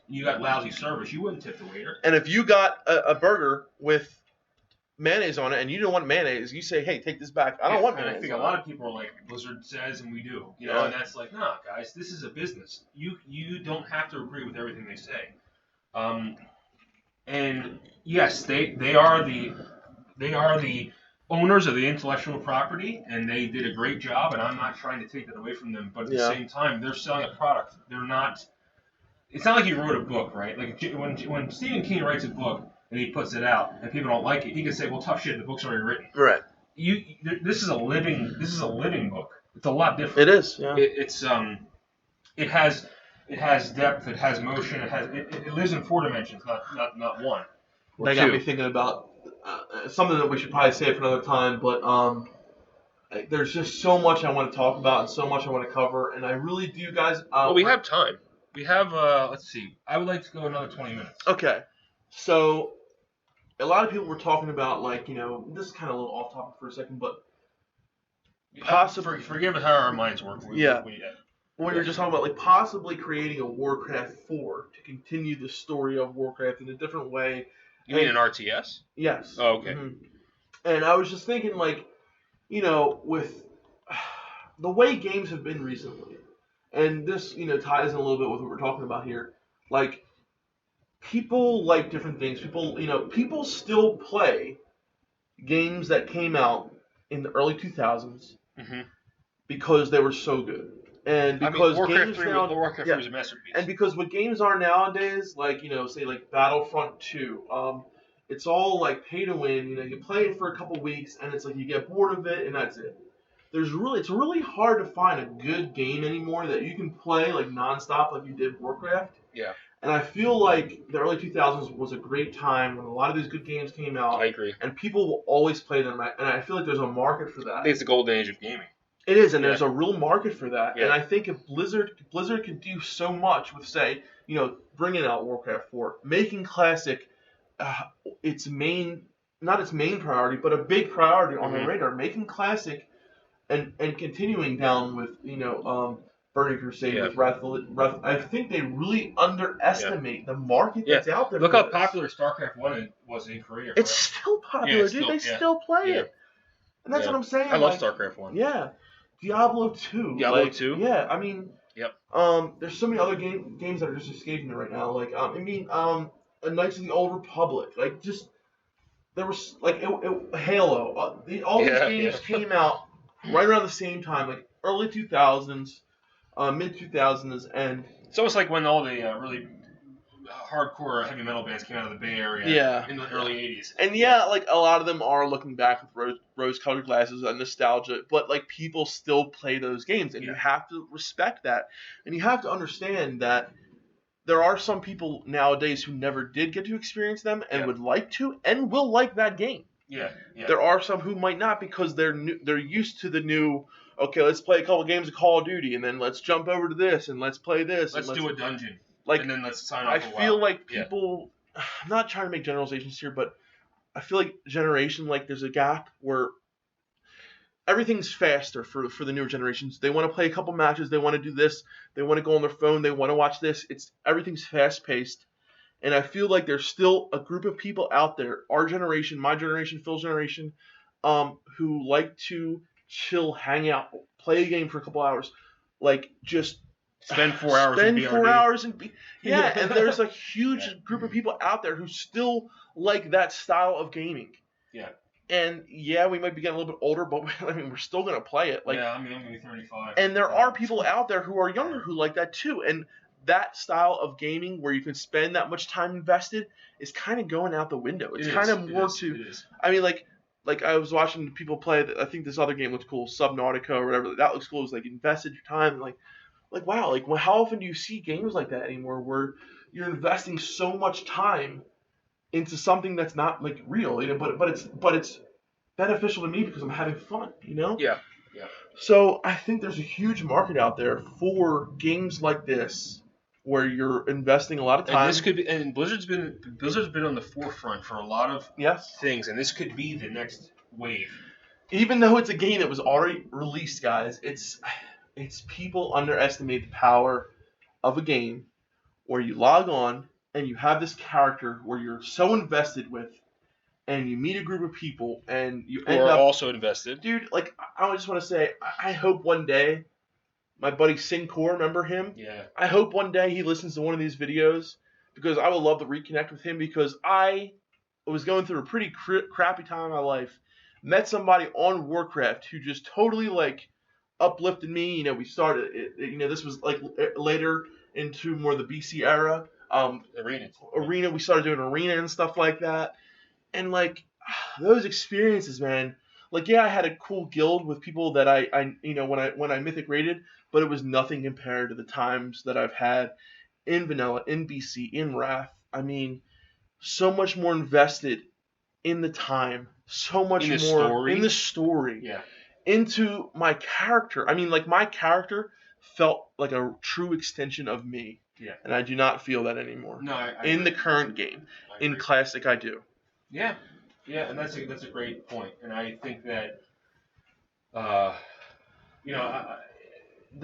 and you got lousy service, you wouldn't tip the waiter. And if you got a burger with mayonnaise on it and you don't want mayonnaise, you say, hey, take this back. I don't want mayonnaise. I think a lot of people are like, Blizzard says and we do. You know, and that's like, nah, guys, this is a business. You don't have to agree with everything they say. And yes, they are the owners of the intellectual property, and they did a great job, and I'm not trying to take that away from them, but at the same time, they're selling a product. They're not. It's not like he wrote a book, right? Like when Stephen King writes a book and he puts it out and people don't like it, he can say, "Well, tough shit. The book's already written." Right. This is a living book. It's a lot different. It is. Yeah. It has depth. It has motion. It lives in 4 dimensions, not one. That got me thinking about something that we should probably save for another time, but there's just so much I want to talk about and so much I want to cover, and I really do, guys. Well, we have time. We have, let's see. I would like to go another 20 minutes. Okay. So, a lot of people were talking about, like, this is kind of a little off topic for a second, but possibly. Forgive how our minds work. We were just talking about, like, possibly creating a Warcraft 4 to continue the story of Warcraft in a different way. You mean an RTS? Yes. Oh, okay. Mm-hmm. And I was just thinking, like, with the way games have been recently, and this, ties in a little bit with what we're talking about here, like, people like different things. People still play games that came out in the early 2000s because they were so good. And because Warcraft games 3 now, Warcraft 3 was a masterpiece. And because what games are nowadays, like, say like Battlefront 2, it's all like pay to win. You play it for a couple weeks and it's like you get bored of it and that's it. It's really hard to find a good game anymore that you can play like nonstop like you did Warcraft. Yeah. And I feel like the early 2000s was a great time when a lot of these good games came out. I agree. And people will always play them. And I feel like there's a market for that. I think it's the golden age of gaming. It is, and there's a real market for that. Yeah. And I think if Blizzard could do so much with, say, bringing out Warcraft 4, making Classic not its main priority, but a big priority on the radar, making Classic and continuing down with, Burning Crusade with Wrath. I think they really underestimate the market that's out there. Look how popular StarCraft 1 was in Korea. It's still popular, dude. They still play it. And that's what I'm saying. I love StarCraft 1. Yeah. Diablo 2. Diablo 2? Yeah, I mean... Yep. There's so many other games that are just escaping me right now. Like, Knights of the Old Republic. Like, just... There was, like, Halo. All these games came out right around the same time. Like, early 2000s, mid-2000s, and... It's almost like when all the really hardcore heavy metal bands came out of the Bay Area in the early 80s. And like a lot of them are looking back with rose-colored glasses and nostalgia, but like people still play those games, and you have to respect that. And you have to understand that there are some people nowadays who never did get to experience them and would like to and will like that game. Yeah. There are some who might not because they're used to the new, okay, let's play a couple games of Call of Duty and then let's jump over to this and let's play this. Let's do a dungeon. Like, and then let's sign off. I feel like people, I'm not trying to make generalizations here, but I feel like generation, like there's a gap where everything's faster for the newer generations. They want to play a couple matches. They want to do this. They want to go on their phone. They want to watch this. Everything's fast paced. And I feel like there's still a group of people out there, our generation, my generation, Phil's generation, who like to chill, hang out, play a game for a couple hours, like just spend 4 hours. And there's a huge group of people out there who still like that style of gaming. Yeah. And we might be getting a little bit older, but we're still gonna play it. Like, I'm gonna be 35. And there are people out there who are younger who like that too. And that style of gaming where you can spend that much time invested is kind of going out the window. It's kind of more to. I mean, like, like I was watching people play. I think this other game looked cool, Subnautica or whatever. That looks cool. It was like invested your time, like wow, like how often do you see games like that anymore, where you're investing so much time into something that's not like real, but it's beneficial to me because I'm having fun, Yeah. Yeah. So I think there's a huge market out there for games like this, where you're investing a lot of time. And this could be, and Blizzard's been on the forefront for a lot of things, and this could be the next wave. Even though it's a game that was already released, guys, it's people underestimate the power of a game where you log on and you have this character where you're so invested with, and you meet a group of people and you end up also invested. Dude, like I just want to say, I hope one day my buddy Sincor, remember him? Yeah. I hope one day he listens to one of these videos, because I would love to reconnect with him, because I was going through a pretty crappy time in my life. Met somebody on Warcraft who just totally like uplifted me. We started, this was like later into more the BC era. Arena. We started doing arena and stuff like that. And like those experiences, man. Like, yeah, I had a cool guild with people that I when I mythic rated, but it was nothing compared to the times that I've had in vanilla, in BC, in Wrath. I mean, so much more invested in the time, so much more in the story, into my character. I mean, like, my character felt like a true extension of me. Yeah. And I do not feel that anymore. No, I in agree. The current game. In Classic, I do. Yeah. Yeah, and that's a great point. And I think that, the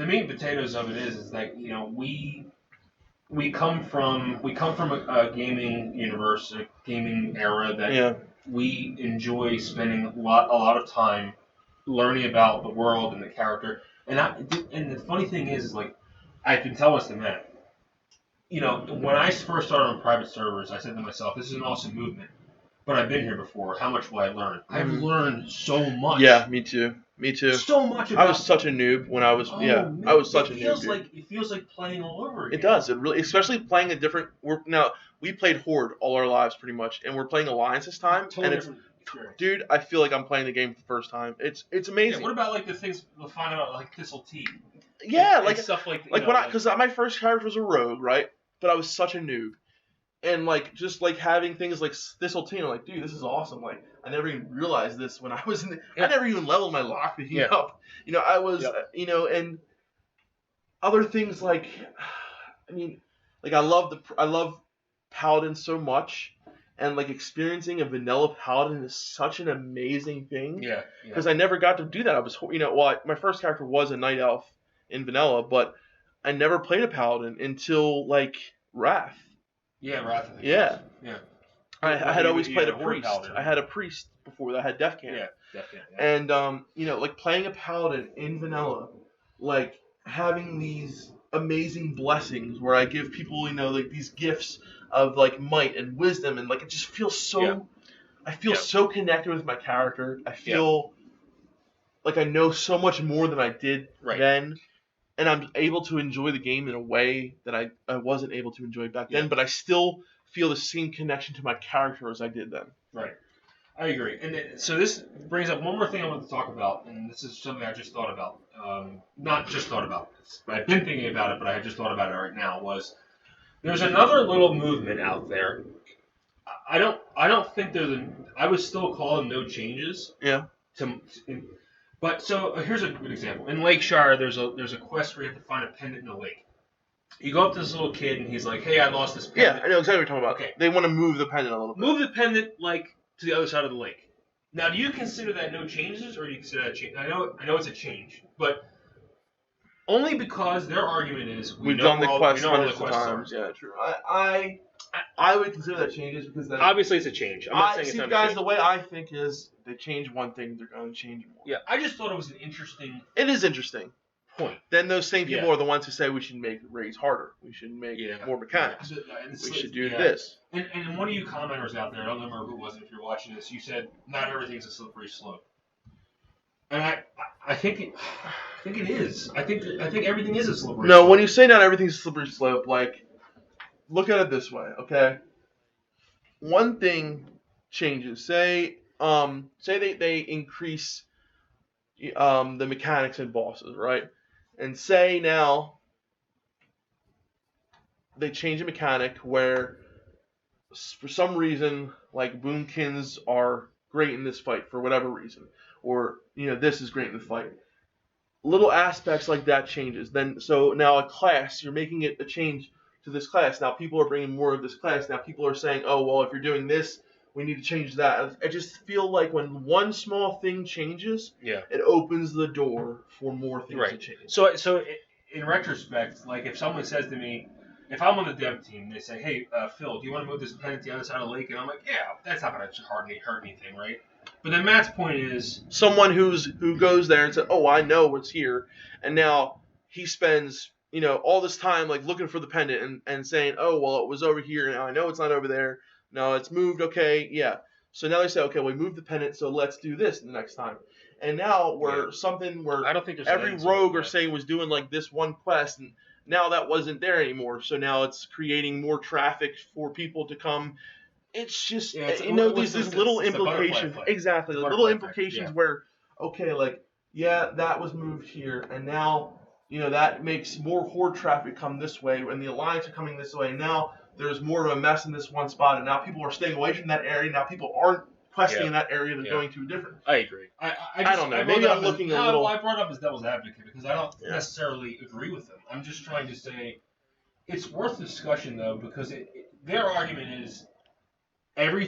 meat and potatoes of it is like, we come from a gaming universe, a gaming era that we enjoy spending a lot of time learning about the world and the character. And the funny thing is like, I can tell us the man. When I first started on private servers, I said to myself, this is an awesome movement. But I've been here before. How much will I learn? I've learned so much. Yeah, me too. So much. I was such a noob when I was. Man, I was such a noob. It feels like playing all over again. It does. It really, especially playing a different. We played Horde all our lives pretty much, and we're playing Alliance this time. Totally and it's, dude, I feel like I'm playing the game for the first time. It's amazing. Yeah, what about like the things we'll find out like Thistle Tea? Yeah, and stuff like because my first character was a rogue, right? But I was such a noob. And, like, just, like, having things like Thistle Tea, I'm like, dude, this is awesome. Like, I never even realized this when I was in I never even leveled my lockpicking up. I was, and other things like, I mean, like, I love Paladin so much. And, like, experiencing a vanilla Paladin is such an amazing thing. Yeah. Because I never got to do that. I was, my first character was a Night Elf in vanilla, but I never played a Paladin until, like, Wrath. Yeah, Wrath. Yeah. I had always played a priest. Paladin. I had a priest before that. I had Defcamp. Yeah, Defcamp. Yeah. And like playing a paladin in vanilla, like having these amazing blessings where I give people, like these gifts of like might and wisdom, and like it just feels so. Yeah. I feel so connected with my character. I feel like I know so much more than I did then. And I'm able to enjoy the game in a way that I wasn't able to enjoy back then, but I still feel the same connection to my character as I did then. Right. I agree. And so this brings up one more thing I want to talk about, and this is something I just thought about. Not just thought about. I've been thinking about it, but I just thought about it right now, was there's another little movement out there. I don't think I would still call them no changes. Yeah. But so here's a good example. In Lakeshire, there's a quest where you have to find a pendant in the lake. You go up to this little kid and he's like, "Hey, I lost this pendant." Yeah, I know exactly what you're talking about. Okay. They want to move the pendant a little bit. Move the pendant like to the other side of the lake. Now, do you consider that no changes, or do you consider that a change? I know it's a change, but only because their argument is we've done the quest hundreds of times. Yeah, true. I would consider that changes because that obviously it's a change. I'm not saying it's not a change. The way I think is they change one thing, they're going to change more. Yeah, I just thought it was an interesting. It is interesting. Point. Then those same people are the ones who say we should make raids harder. We should make more mechanics. We should do this. And one of you commenters out there, I don't remember who it was, if you're watching this, you said not everything's a slippery slope. And I think it is. I think everything is a slippery slope. No, when you say not everything's a slippery slope, like, look at it this way, okay? One thing changes. Say say they increase the mechanics and bosses, right? And say now they change a mechanic where for some reason, like boomkins are great in this fight for whatever reason, or this is great in the fight. Little aspects like that changes. Then so now a class, you're making it a change to this class. Now people are bringing more of this class. Now people are saying, oh well, if you're doing this, we need to change that. I just feel like when one small thing changes, it opens the door for more things to change. So in retrospect, like if someone says to me, if I'm on the dev team, they say, hey, Phil, do you want to move this planet to the other side of the lake? And I'm like, yeah, that's not going to hurt anything, right? But then Matt's point is... someone who goes there and says, oh, I know what's here. And now he spends, all this time like looking for the pendant and saying, oh, well, it was over here. Now I know it's not over there. No, it's moved. Okay, yeah. So now they say, okay, we moved the pendant, so let's do this the next time. And now where I don't think every rogue or say was doing like this one quest, and now that wasn't there anymore. So now it's creating more traffic for people to come. It's just these little implications. Exactly, little implications where okay, like that was moved here, and now that makes more horde traffic come this way, and the alliance are coming this way. And now there's more of a mess in this one spot, and now people are staying away from that area. Now people aren't questing in that area; they're going to a different. I agree. I don't know. Maybe I'm looking a little. I brought up as devil's advocate because I don't necessarily agree with them. I'm just trying to say it's worth discussion though, because their argument is every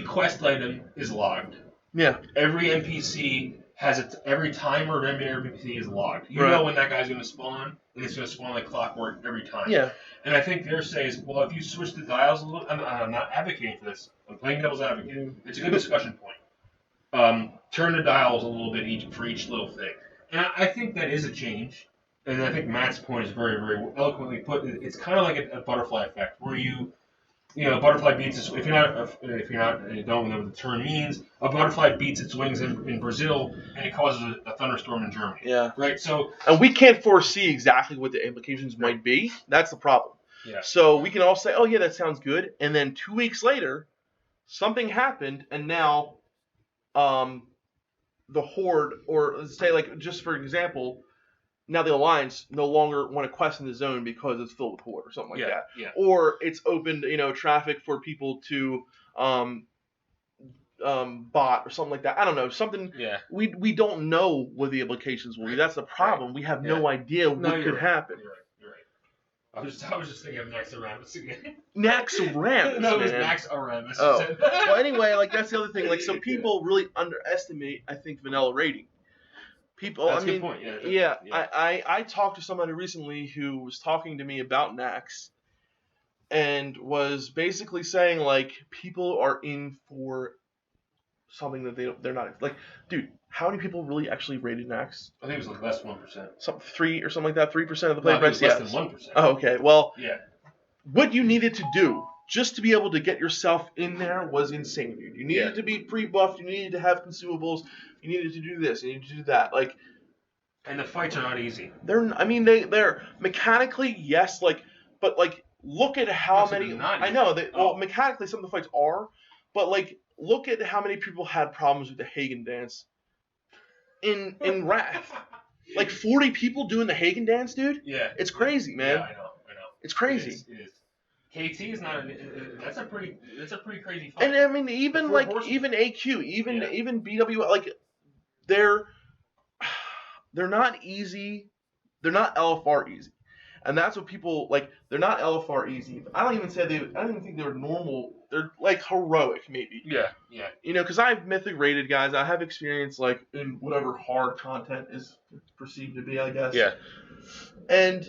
quest item is logged. Yeah. Every NPC has it. Every timer of every NPC is logged. You know when that guy's going to spawn, and it's going to spawn like clockwork every time. Yeah. And I think their say is, well, if you switch the dials a little, I'm not advocating for this. I'm playing devil's advocate. It's a good discussion point. Turn the dials a little bit for each little thing. And I think that is a change. And I think Matt's point is very, very eloquently put. It's kind of like a butterfly effect, where butterfly beats its. If you don't know what the term means, a butterfly beats its wings in Brazil, and it causes a thunderstorm in Germany. Yeah. Right. So. And we can't foresee exactly what the implications might be. That's the problem. Yeah. So we can all say, oh yeah, that sounds good, and then 2 weeks later, something happened, and now, the horde, or let's say like just for example. Now the alliance no longer want to quest in the zone because it's filled with horde or something like that. Yeah. Or it's opened, traffic for people to bot or something like that. I don't know. Something we don't know what the implications will be. That's the problem. We have no idea what could happen. You're right. I was just thinking of Naxxramas again. Naxxramas. No, it was Naxxramas. Oh. Well, anyway, like that's the other thing. Like, so people really underestimate, I think, vanilla raiding. People, that's a good point. I talked to somebody recently who was talking to me about Nax, and was basically saying like people are in for something that they're not like. Dude, how many people really actually raided Nax? I think it was like less than 1%. Some 3 or something like that. 3% of the player base. Less than 1%. Oh, okay. Well, what you needed to do just to be able to get yourself in there was insane, dude. You needed to be pre-buffed. You needed to have consumables. You needed to do this. You needed to do that. Like, and the fights are not easy. They're mechanically yes, but look at how many. I know well, mechanically some of the fights are, but look at how many people had problems with the Hagen dance in Wrath. 40 people doing the Hagen dance, dude. Yeah, it's crazy, man. Yeah, I know. It's crazy. It is. KT is not. That's a pretty crazy fight. And I mean, even even AQ, even BW, they're not easy. They're not LFR easy, and that's what people like. They're not LFR easy. I don't even think they're normal. They're heroic, maybe. Yeah. Because I've mythic rated guys. I have experience in whatever hard content is perceived to be, I guess. Yeah. And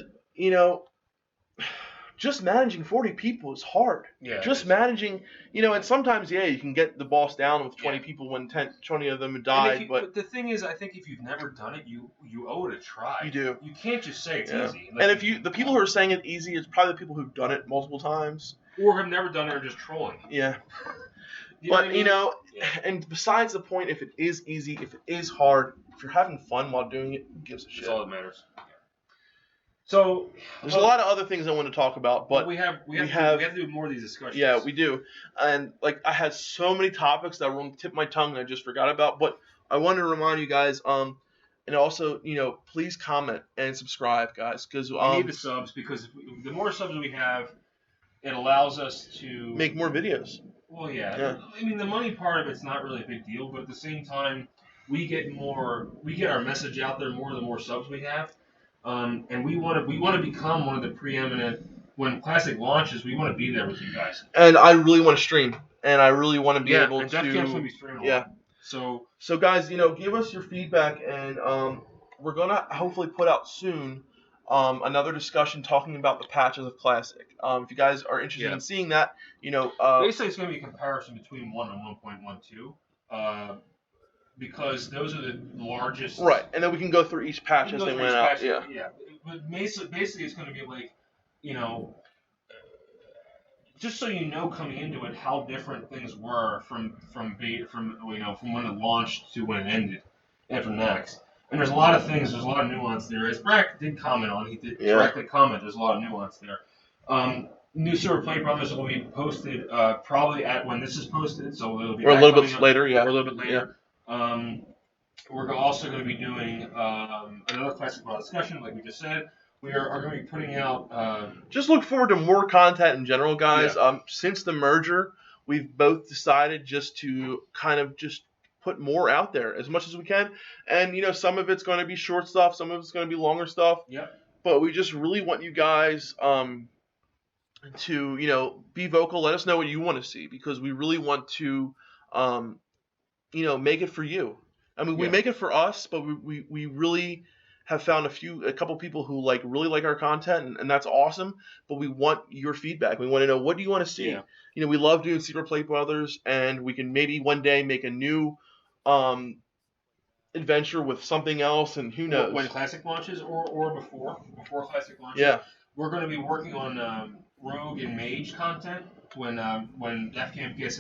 just managing 40 people is hard. Yeah. Just managing, and sometimes, you can get the boss down with 20 people when 20 of them died. But the thing is, I think if you've never done it, you owe it a try. You do. You can't just say it's easy. And if the people who are saying it's easy, it's probably the people who've done it multiple times. Or have never done it or just trolling. Yeah. And besides the point, if it is easy, if it is hard, if you're having fun while doing it, who gives a shit? That's all that matters. So there's a lot of other things I want to talk about, but we have to do more of these discussions. Yeah, we do. And like I had so many topics that were on the tip of my tongue and I just forgot about. But I want to remind you guys, and also, please comment and subscribe, guys, because we need the subs because the more subs we have, it allows us to make more videos. Well, yeah. I mean, the money part of it's not really a big deal, but at the same time, we get our message out there more the more subs we have. And we want to become one of the preeminent. When Classic launches, we want to be there with you guys. And I really want to stream, and I really want to be able and to. Defcamp's gonna be streaming. Yeah. So guys, give us your feedback, and we're gonna hopefully put out soon another discussion talking about the patches of Classic. If you guys are interested in seeing that, basically it's gonna be a comparison between 1 and 1.12. Because those are the largest. Right, and then we can go through each patch as they went out. Yeah. But basically, it's going to be like, just so you know, coming into it, how different things were from when it launched to when it ended after Max. And there's a lot of things. There's a lot of nuance there. As Brack did comment on, he did directly comment. There's a lot of nuance there. New Super Play Brothers will be posted probably at when this is posted, so it'll be. Or a little bit later. Yeah. Or a little bit later. Yeah. We're also going to be doing another Classic WoW discussion, like we just said. We are going to be putting out. Just look forward to more content in general, guys. Yeah. Since the merger, we've both decided just to kind of just put more out there as much as we can. And some of it's going to be short stuff, some of it's going to be longer stuff. Yeah. But we just really want you guys to be vocal. Let us know what you want to see because we really want to. Make it for you. I mean, we make it for us, but we really have found a couple people who really like our content, and that's awesome. But we want your feedback. We want to know, what do you want to see? Yeah. We love doing Secret Play Brothers, and we can maybe one day make a new adventure with something else, and who knows? When Classic launches or before Classic launches. Yeah. We're going to be working on Rogue and Mage content. When Defcamp gets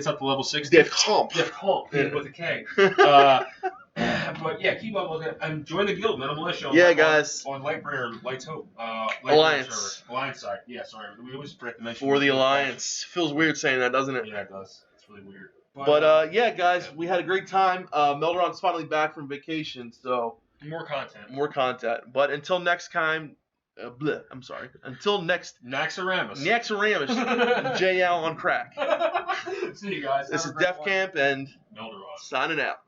up to level 60. Defcamp with a K. But yeah, keep up looking and join the guild, Metal Militia. Guys. On Lightbringer, Light's Hope. Alliance. Alliance side. Yeah, sorry. We always forget to mention. For the Alliance. Feels weird saying that, doesn't it? Yeah, it does. It's really weird. But guys, we had a great time. Melderon's finally back from vacation, so more content. But until next time. Until next Naxxramas. JL on crack. See you guys. This is Defcamp and Melderon signing out.